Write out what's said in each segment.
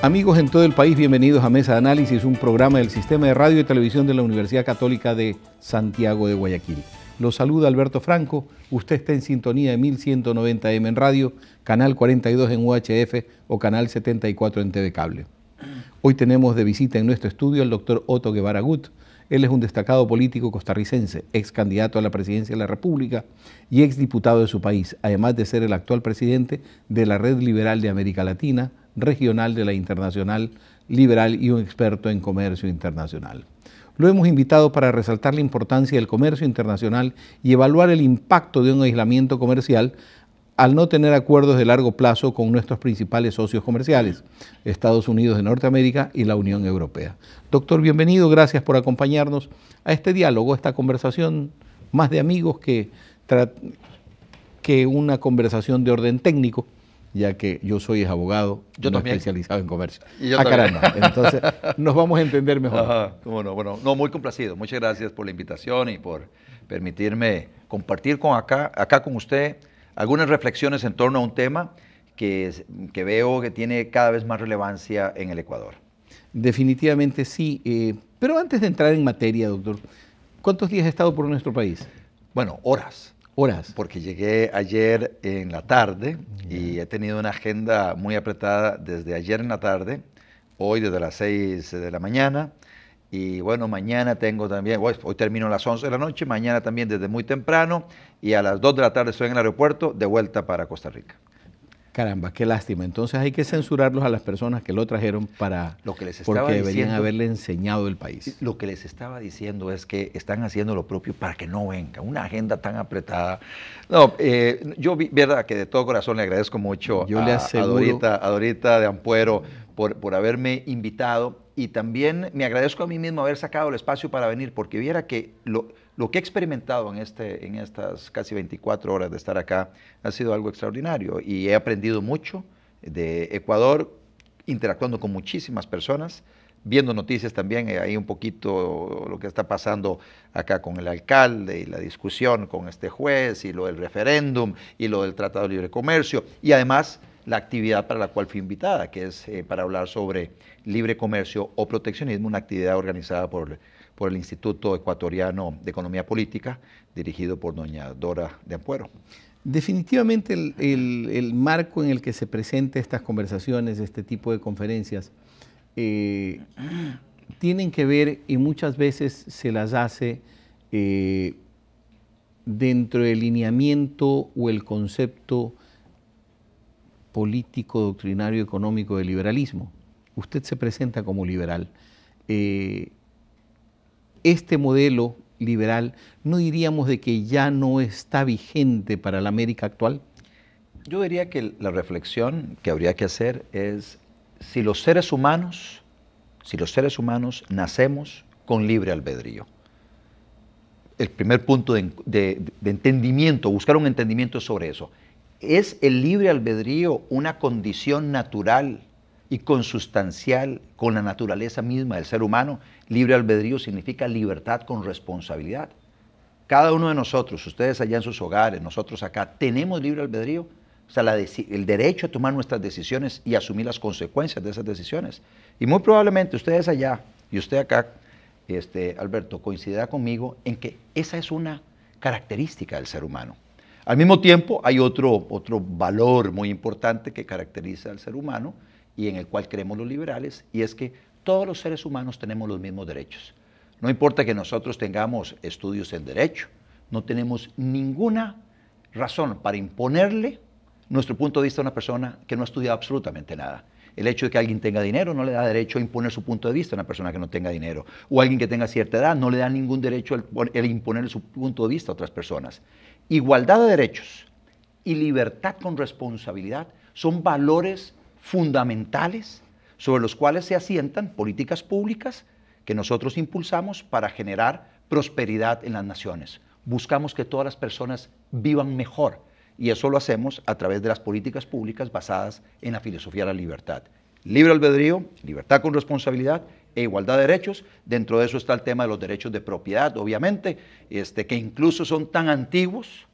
Amigos en todo el país, bienvenidos a Mesa de Análisis, un programa del Sistema de Radio y Televisión de la Universidad Católica de Santiago de Guayaquil. Los saluda Alberto Franco, usted está en sintonía de 1190M en radio, canal 42 en UHF o canal 74 en TV Cable. Hoy tenemos de visita en nuestro estudio al doctor Otto Guevara Gut. Él es un destacado político costarricense, ex candidato a la presidencia de la República y ex diputado de su país, además de ser el actual presidente de la Red Liberal de América Latina, regional de la Internacional Liberal y un experto en comercio internacional. Lo hemos invitado para resaltar la importancia del comercio internacional y evaluar el impacto de un aislamiento comercial al no tener acuerdos de largo plazo con nuestros principales socios comerciales, Estados Unidos de Norteamérica y la Unión Europea. Doctor, bienvenido, gracias por acompañarnos a este diálogo, a esta conversación más de amigos que una conversación de orden técnico, ya que yo soy abogado, yo no también especializado en comercio. Caramba, entonces nos vamos a entender mejor. Ajá, cómo no, bueno, no, muy complacido. Muchas gracias por la invitación y por permitirme compartir acá con usted algunas reflexiones en torno a un tema que veo que tiene cada vez más relevancia en el Ecuador. Definitivamente sí, pero antes de entrar en materia, doctor, ¿cuántos días ha estado por nuestro país? Bueno, horas. Horas. Porque llegué ayer en la tarde y he tenido una agenda muy apretada desde ayer en la tarde, hoy desde las 6 de la mañana y bueno, mañana tengo también, hoy termino a las 11 de la noche, mañana también desde muy temprano y a las 2 de la tarde estoy en el aeropuerto de vuelta para Costa Rica. Caramba, qué lástima. Entonces hay que censurarlos a las personas que lo trajeron porque deberían haberle enseñado el país. Lo que les estaba diciendo es que están haciendo lo propio para que no venga. Una agenda tan apretada. No, yo, verdad, que de todo corazón le agradezco mucho a Dorita de Ampuero por haberme invitado y también me agradezco a mí mismo haber sacado el espacio para venir porque viera que lo que he experimentado en estas casi 24 horas de estar acá ha sido algo extraordinario y he aprendido mucho de Ecuador, interactuando con muchísimas personas, viendo noticias también, ahí un poquito lo que está pasando acá con el alcalde y la discusión con este juez y lo del referéndum y lo del Tratado de Libre Comercio y además la actividad para la cual fui invitada, que es para hablar sobre libre comercio o proteccionismo, una actividad organizada por el Instituto Ecuatoriano de Economía Política, dirigido por doña Dora de Ampuero. Definitivamente el marco en el que se presentan estas conversaciones, este tipo de conferencias, tienen que ver y muchas veces se las hace dentro del lineamiento o el concepto político, doctrinario, económico del liberalismo. Usted se presenta como liberal. Este modelo liberal, ¿no diríamos de que ya no está vigente para la América actual? Yo diría que la reflexión que habría que hacer es si los seres humanos nacemos con libre albedrío. El primer punto de entendimiento, buscar un entendimiento sobre eso. ¿Es el libre albedrío una condición natural y consustancial con la naturaleza misma del ser humano? Libre albedrío significa libertad con responsabilidad. Cada uno de nosotros, ustedes allá en sus hogares, nosotros acá, ¿tenemos libre albedrío? O sea, el derecho a tomar nuestras decisiones y asumir las consecuencias de esas decisiones. Y muy probablemente ustedes allá y usted acá, Alberto, coincidirá conmigo en que esa es una característica del ser humano. Al mismo tiempo, hay otro valor muy importante que caracteriza al ser humano y en el cual creemos los liberales, y es que todos los seres humanos tenemos los mismos derechos. No importa que nosotros tengamos estudios en derecho, no tenemos ninguna razón para imponerle nuestro punto de vista a una persona que no ha estudiado absolutamente nada. El hecho de que alguien tenga dinero no le da derecho a imponer su punto de vista a una persona que no tenga dinero. O alguien que tenga cierta edad no le da ningún derecho el imponer su punto de vista a otras personas. Igualdad de derechos y libertad con responsabilidad son valores fundamentales sobre los cuales se asientan políticas públicas que nosotros impulsamos para generar prosperidad en las naciones. Buscamos que todas las personas vivan mejor y eso lo hacemos a través de las políticas públicas basadas en la filosofía de la libertad. Libre albedrío, libertad con responsabilidad e igualdad de derechos. Dentro de eso está el tema de los derechos de propiedad, obviamente, que incluso son tan antiguos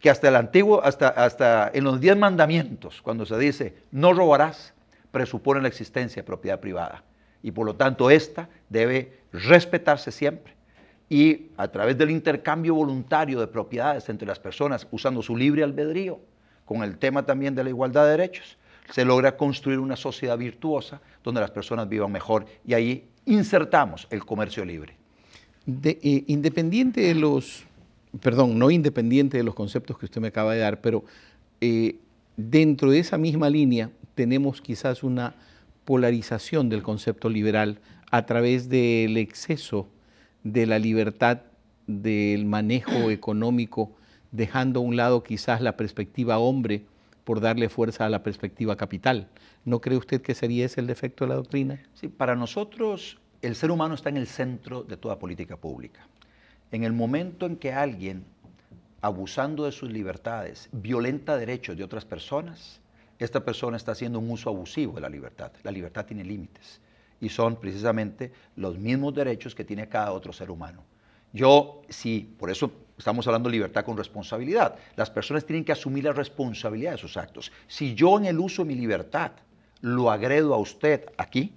que hasta en los 10 mandamientos, cuando se dice no robarás, presupone la existencia de propiedad privada. Y por lo tanto, esta debe respetarse siempre. Y a través del intercambio voluntario de propiedades entre las personas, usando su libre albedrío, con el tema también de la igualdad de derechos, se logra construir una sociedad virtuosa donde las personas vivan mejor, y ahí insertamos el comercio libre. Independiente de los, perdón, no independiente de los conceptos que usted me acaba de dar, pero dentro de esa misma línea tenemos quizás una polarización del concepto liberal a través del exceso de la libertad del manejo económico, dejando a un lado quizás la perspectiva hombre por darle fuerza a la perspectiva capital. ¿No cree usted que sería ese el defecto de la doctrina? Sí, para nosotros el ser humano está en el centro de toda política pública. En el momento en que alguien, abusando de sus libertades, violenta derechos de otras personas, esta persona está haciendo un uso abusivo de la libertad. La libertad tiene límites y son precisamente los mismos derechos que tiene cada otro ser humano. Por eso estamos hablando de libertad con responsabilidad. Las personas tienen que asumir la responsabilidad de sus actos. Si yo en el uso de mi libertad lo agredo a usted aquí,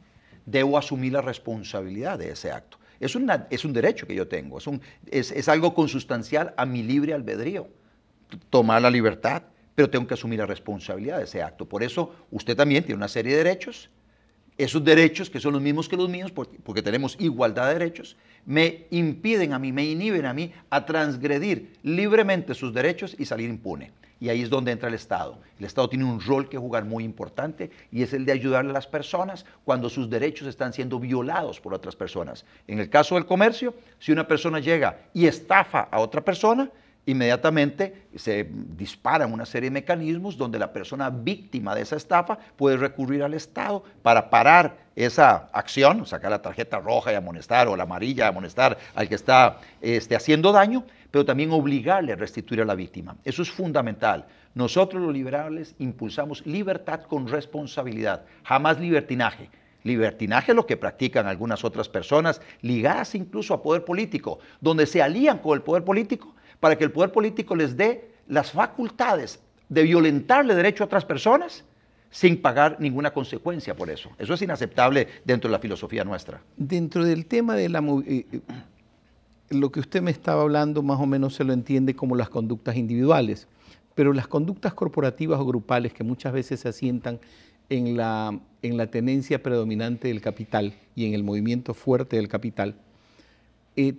debo asumir la responsabilidad de ese acto. Es un derecho que yo tengo, es algo consustancial a mi libre albedrío, tomar la libertad, pero tengo que asumir la responsabilidad de ese acto. Por eso usted también tiene una serie de derechos. Esos derechos, que son los mismos que los míos, porque tenemos igualdad de derechos, me impiden a mí, me inhiben a mí a transgredir libremente sus derechos y salir impune. Y ahí es donde entra el Estado. El Estado tiene un rol que jugar muy importante, y es el de ayudarle a las personas cuando sus derechos están siendo violados por otras personas. En el caso del comercio, si una persona llega y estafa a otra persona, inmediatamente se disparan una serie de mecanismos donde la persona víctima de esa estafa puede recurrir al Estado para parar esa acción, sacar la tarjeta roja y amonestar, o la amarilla y amonestar al que está haciendo daño, pero también obligarle a restituir a la víctima. Eso es fundamental. Nosotros los liberales impulsamos libertad con responsabilidad, jamás libertinaje. Libertinaje es lo que practican algunas otras personas, ligadas incluso a poder político, donde se alían con el poder político para que el poder político les dé las facultades de violentarle derecho a otras personas sin pagar ninguna consecuencia por eso. Eso es inaceptable dentro de la filosofía nuestra. Dentro del tema de lo que usted me estaba hablando, más o menos se lo entiende como las conductas individuales, pero las conductas corporativas o grupales, que muchas veces se asientan en la tenencia predominante del capital y en el movimiento fuerte del capital,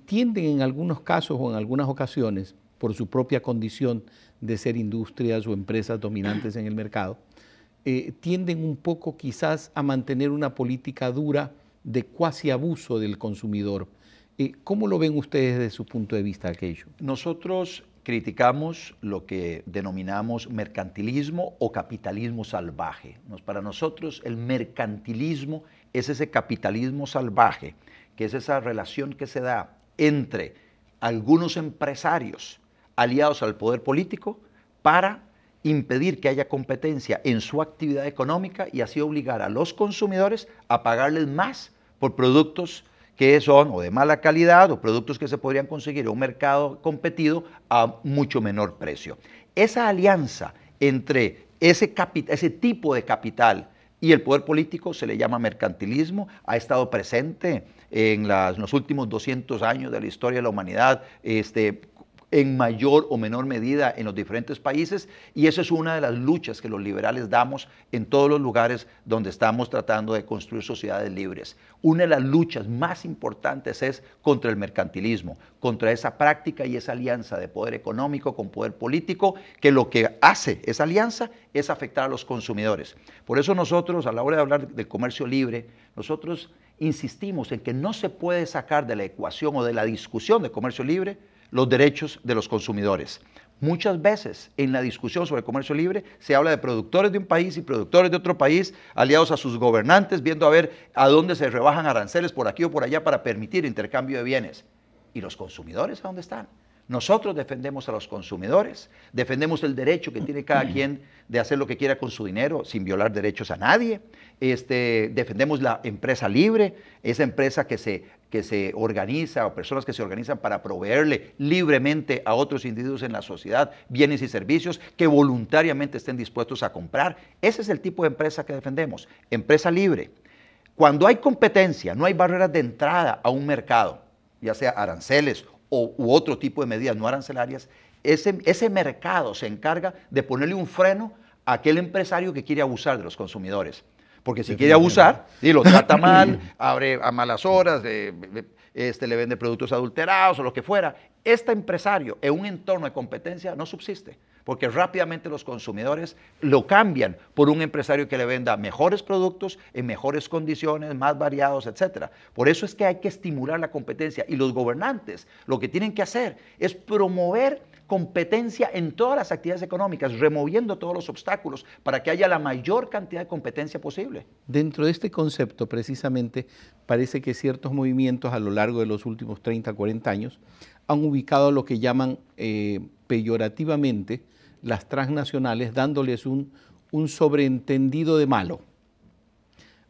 tienden en algunos casos o en algunas ocasiones, por su propia condición de ser industrias o empresas dominantes en el mercado, tienden un poco quizás a mantener una política dura de cuasi abuso del consumidor. ¿Cómo lo ven ustedes desde su punto de vista aquello? Nosotros criticamos lo que denominamos mercantilismo o capitalismo salvaje. Para nosotros el mercantilismo es ese capitalismo salvaje, que es esa relación que se da entre algunos empresarios aliados al poder político para impedir que haya competencia en su actividad económica y así obligar a los consumidores a pagarles más por productos que son o de mala calidad o productos que se podrían conseguir en un mercado competido a mucho menor precio. Esa alianza entre ese tipo de capital y el poder político se le llama mercantilismo, ha estado presente en los últimos 200 años de la historia de la humanidad, en mayor o menor medida en los diferentes países, y eso es una de las luchas que los liberales damos en todos los lugares donde estamos tratando de construir sociedades libres. Una de las luchas más importantes es contra el mercantilismo, contra esa práctica y esa alianza de poder económico con poder político, que lo que hace esa alianza es afectar a los consumidores. Por eso nosotros, a la hora de hablar del comercio libre, nosotros insistimos en que no se puede sacar de la ecuación o de la discusión de comercio libre los derechos de los consumidores. Muchas veces en la discusión sobre el comercio libre se habla de productores de un país y productores de otro país aliados a sus gobernantes, viendo a ver a dónde se rebajan aranceles por aquí o por allá para permitir intercambio de bienes. ¿Y los consumidores a dónde están? Nosotros defendemos a los consumidores, defendemos el derecho que tiene cada quien de hacer lo que quiera con su dinero sin violar derechos a nadie. Defendemos la empresa libre, esa empresa que se organiza, o personas que se organizan para proveerle libremente a otros individuos en la sociedad bienes y servicios que voluntariamente estén dispuestos a comprar. Ese es el tipo de empresa que defendemos, empresa libre. Cuando hay competencia, no hay barreras de entrada a un mercado, ya sea aranceles u otro tipo de medidas no arancelarias, ese mercado se encarga de ponerle un freno a aquel empresario que quiere abusar de los consumidores. Porque si quiere abusar, y lo trata mal, abre a malas horas, le vende productos adulterados o lo que fuera, este empresario en un entorno de competencia no subsiste, porque rápidamente los consumidores lo cambian por un empresario que le venda mejores productos, en mejores condiciones, más variados, etc. Por eso es que hay que estimular la competencia, y los gobernantes lo que tienen que hacer es promover competencia en todas las actividades económicas, removiendo todos los obstáculos para que haya la mayor cantidad de competencia posible. Dentro de este concepto, precisamente, parece que ciertos movimientos a lo largo de los últimos 30, 40 años han ubicado lo que llaman peyorativamente las transnacionales, dándoles un sobreentendido de malo.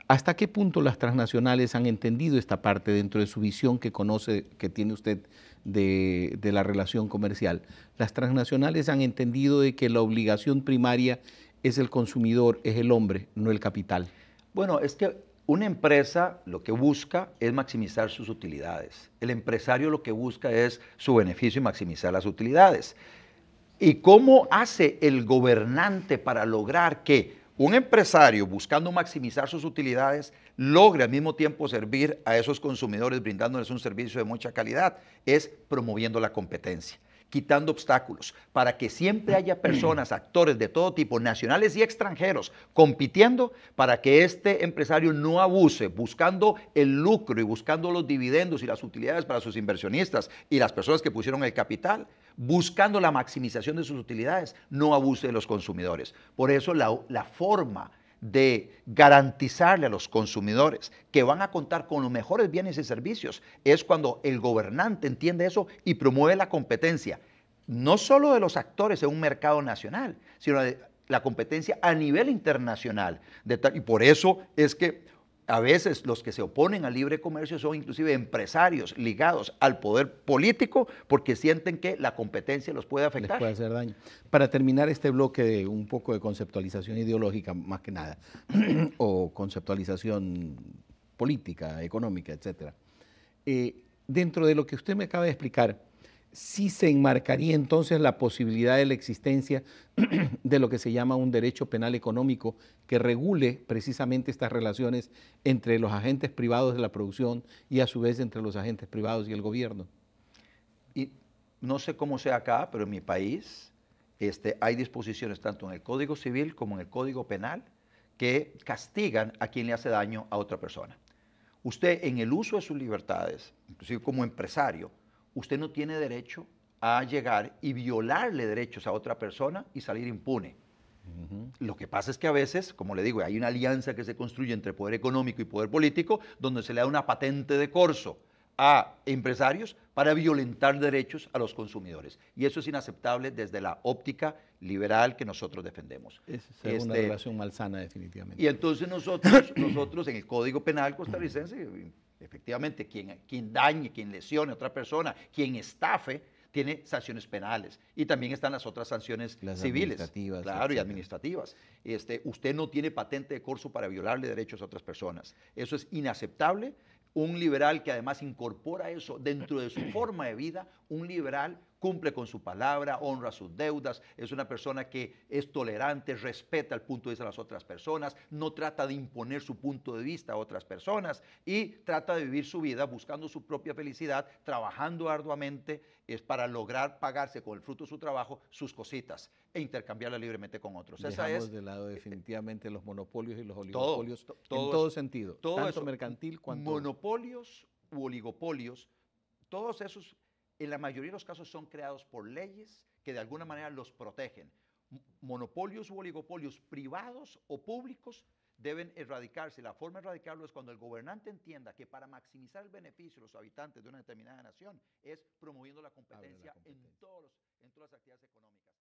¿Hasta qué punto las transnacionales han entendido esta parte dentro de su visión que conoce, que tiene usted de la relación comercial? Las transnacionales han entendido de que la obligación primaria es el consumidor, es el hombre, no el capital. Bueno, es que una empresa lo que busca es maximizar sus utilidades. El empresario lo que busca es su beneficio y maximizar las utilidades. ¿Y cómo hace el gobernante para lograr que un empresario, buscando maximizar sus utilidades, logre al mismo tiempo servir a esos consumidores brindándoles un servicio de mucha calidad? Es promoviendo la competencia, quitando obstáculos, para que siempre haya personas, actores de todo tipo, nacionales y extranjeros, compitiendo para que este empresario no abuse, buscando el lucro y buscando los dividendos y las utilidades para sus inversionistas y las personas que pusieron el capital, buscando la maximización de sus utilidades, no abuse de los consumidores. Por eso la forma de garantizarle a los consumidores que van a contar con los mejores bienes y servicios es cuando el gobernante entiende eso y promueve la competencia, no solo de los actores en un mercado nacional, sino de la competencia a nivel internacional. Y por eso es que a veces los que se oponen al libre comercio son inclusive empresarios ligados al poder político porque sienten que la competencia los puede afectar. Les puede hacer daño. Para terminar este bloque de un poco de conceptualización ideológica, más que nada, o conceptualización política, económica, etc. Dentro de lo que usted me acaba de explicar, sí se enmarcaría entonces la posibilidad de la existencia de lo que se llama un derecho penal económico que regule precisamente estas relaciones entre los agentes privados de la producción y a su vez entre los agentes privados y el gobierno. Y no sé cómo sea acá, pero en mi país hay disposiciones tanto en el Código Civil como en el Código Penal que castigan a quien le hace daño a otra persona. Usted, en el uso de sus libertades, inclusive como empresario, usted no tiene derecho a llegar y violarle derechos a otra persona y salir impune. Lo que pasa es que a veces, como le digo, hay una alianza que se construye entre poder económico y poder político donde se le da una patente de corso a empresarios para violentar derechos a los consumidores. Y eso es inaceptable desde la óptica liberal que nosotros defendemos. Esa es una relación malsana, definitivamente. Y entonces nosotros en el Código Penal costarricense, efectivamente, quien dañe, quien lesione a otra persona, quien estafe, tiene sanciones penales. Y también están las otras sanciones civiles. Administrativas. Claro, etcétera. Y administrativas. Usted no tiene patente de corso para violarle derechos a otras personas. Eso es inaceptable. Un liberal que además incorpora eso dentro de su forma de vida, un liberal cumple con su palabra, honra sus deudas, es una persona que es tolerante, respeta el punto de vista de las otras personas, no trata de imponer su punto de vista a otras personas y trata de vivir su vida buscando su propia felicidad, trabajando arduamente para lograr pagarse con el fruto de su trabajo sus cositas e intercambiarlas libremente con otros. Dejamos de lado definitivamente los monopolios y los oligopolios en todo sentido, tanto eso, mercantil cuanto... Monopolios u oligopolios, todos esos en la mayoría de los casos son creados por leyes que de alguna manera los protegen. Monopolios u oligopolios privados o públicos deben erradicarse. La forma de erradicarlo es cuando el gobernante entienda que para maximizar el beneficio de los habitantes de una determinada nación es promoviendo la competencia, en todas las actividades económicas.